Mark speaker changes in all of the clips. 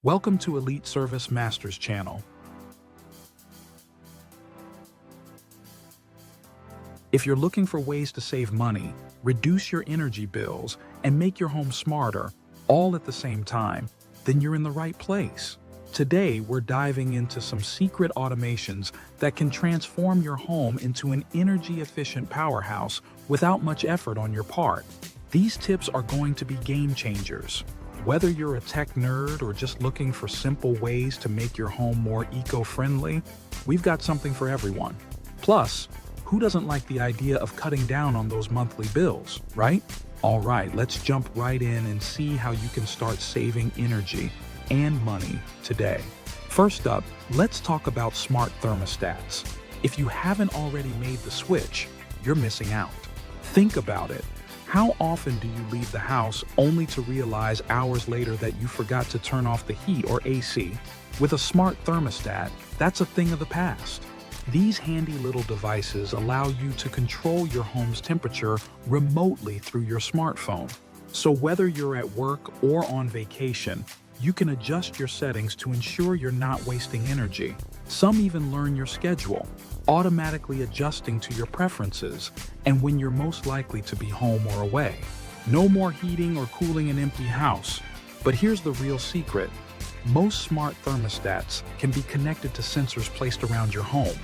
Speaker 1: Welcome to Elite Service Masters channel. If you're looking for ways to save money, reduce your energy bills, and make your home smarter, all at the same time, then you're in the right place. Today, we're diving into some secret automations that can transform your home into an energy-efficient powerhouse without much effort on your part. These tips are going to be game changers. Whether you're a tech nerd or just looking for simple ways to make your home more eco-friendly, we've got something for everyone. Plus, who doesn't like the idea of cutting down on those monthly bills, right? All right, let's jump right in and see how you can start saving energy and money today. First up, let's talk about smart thermostats. If you haven't already made the switch, you're missing out. Think about it. How often do you leave the house only to realize hours later that you forgot to turn off the heat or AC? With a smart thermostat, that's a thing of the past. These handy little devices allow you to control your home's temperature remotely through your smartphone. So whether you're at work or on vacation, you can adjust your settings to ensure you're not wasting energy. Some even learn your schedule, automatically adjusting to your preferences and when you're most likely to be home or away. No more heating or cooling an empty house. But here's the real secret. Most smart thermostats can be connected to sensors placed around your home.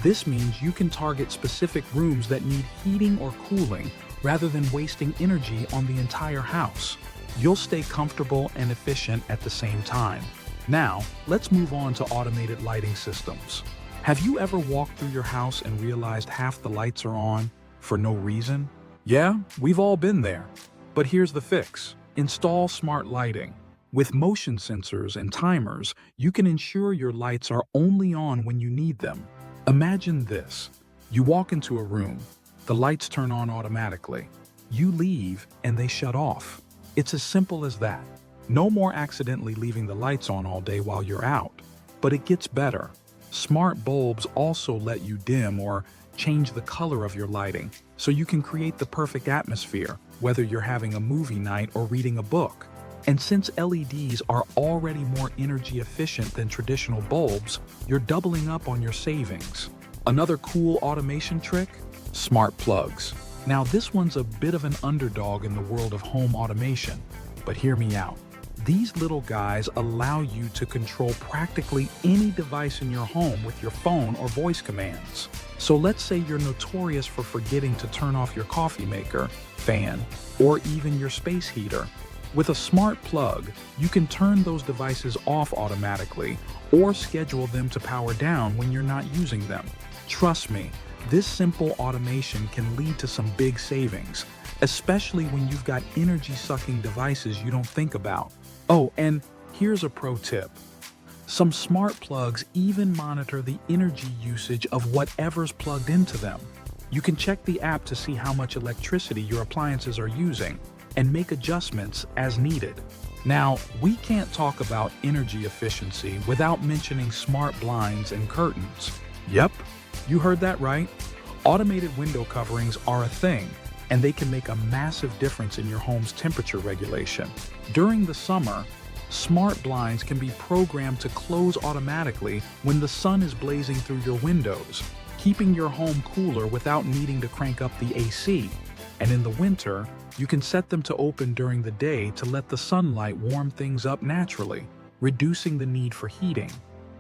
Speaker 1: This means you can target specific rooms that need heating or cooling rather than wasting energy on the entire house. You'll stay comfortable and efficient at the same time. Now, let's move on to automated lighting systems. Have you ever walked through your house and realized half the lights are on for no reason? Yeah, we've all been there. But here's the fix. Install smart lighting. With motion sensors and timers, you can ensure your lights are only on when you need them. Imagine this. You walk into a room, the lights turn on automatically. You leave and they shut off. It's as simple as that. No more accidentally leaving the lights on all day while you're out. But it gets better. Smart bulbs also let you dim or change the color of your lighting, so you can create the perfect atmosphere, whether you're having a movie night or reading a book. And since LEDs are already more energy efficient than traditional bulbs, you're doubling up on your savings. Another cool automation trick? Smart plugs. Now this one's a bit of an underdog in the world of home automation, but hear me out. These little guys allow you to control practically any device in your home with your phone or voice commands. So let's say you're notorious for forgetting to turn off your coffee maker, fan, or even your space heater. With a smart plug, you can turn those devices off automatically or schedule them to power down when you're not using them. Trust me, this simple automation can lead to some big savings, especially when you've got energy-sucking devices you don't think about. Oh, and here's a pro tip. Some smart plugs even monitor the energy usage of whatever's plugged into them. You can check the app to see how much electricity your appliances are using and make adjustments as needed. Now, we can't talk about energy efficiency without mentioning smart blinds and curtains. Yep, you heard that right. Automated window coverings are a thing, and they can make a massive difference in your home's temperature regulation. During the summer, smart blinds can be programmed to close automatically when the sun is blazing through your windows, keeping your home cooler without needing to crank up the AC. And in the winter, you can set them to open during the day to let the sunlight warm things up naturally, reducing the need for heating.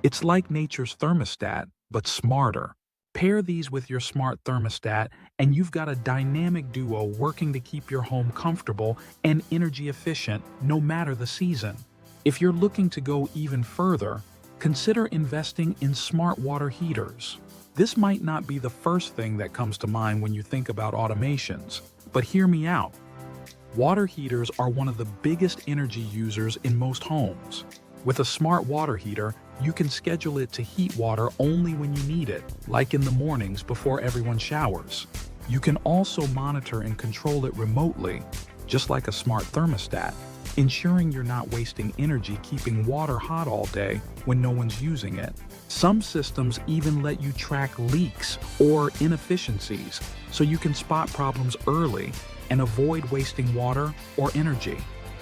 Speaker 1: It's like nature's thermostat, but smarter. Pair these with your smart thermostat, and you've got a dynamic duo working to keep your home comfortable and energy efficient no matter the season. If you're looking to go even further, consider investing in smart water heaters. This might not be the first thing that comes to mind when you think about automations, but hear me out. Water heaters are one of the biggest energy users in most homes. With a smart water heater, you can schedule it to heat water only when you need it, like in the mornings before everyone showers. You can also monitor and control it remotely, just like a smart thermostat, ensuring you're not wasting energy keeping water hot all day when no one's using it. Some systems even let you track leaks or inefficiencies, so you can spot problems early and avoid wasting water or energy.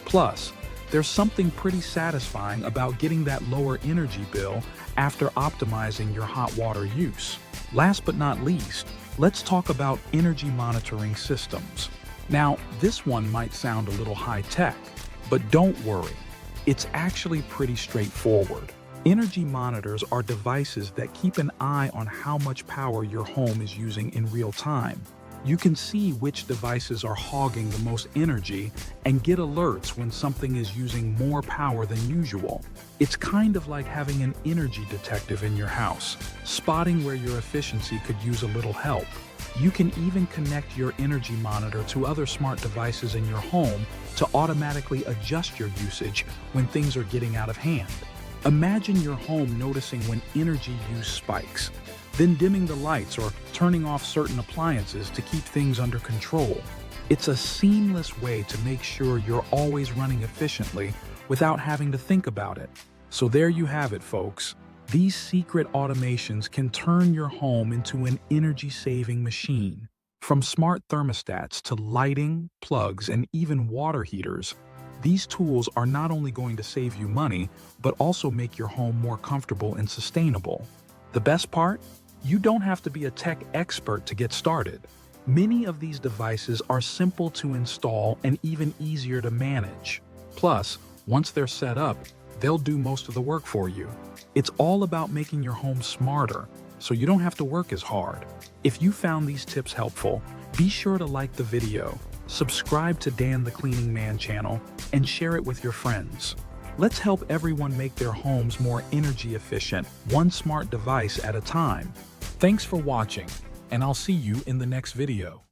Speaker 1: Plus, There's something pretty satisfying about getting that lower energy bill after optimizing your hot water use. Last but not least, let's talk about energy monitoring systems. Now, this one might sound a little high-tech, but don't worry. It's actually pretty straightforward. Energy monitors are devices that keep an eye on how much power your home is using in real time. You can see which devices are hogging the most energy and get alerts when something is using more power than usual. It's kind of like having an energy detective in your house, spotting where your efficiency could use a little help. You can even connect your energy monitor to other smart devices in your home to automatically adjust your usage when things are getting out of hand. Imagine your home noticing when energy use spikes, then dimming the lights or turning off certain appliances to keep things under control. It's a seamless way to make sure you're always running efficiently without having to think about it. So there you have it, folks. These secret automations can turn your home into an energy-saving machine. From smart thermostats to lighting, plugs, and even water heaters, these tools are not only going to save you money, but also make your home more comfortable and sustainable. The best part? You don't have to be a tech expert to get started. Many of these devices are simple to install and even easier to manage. Plus, once they're set up, they'll do most of the work for you. It's all about making your home smarter, so you don't have to work as hard. If you found these tips helpful, be sure to like the video, subscribe to Dan the Cleaning Man channel, and share it with your friends. Let's help everyone make their homes more energy efficient, one smart device at a time. Thanks for watching, and I'll see you in the next video.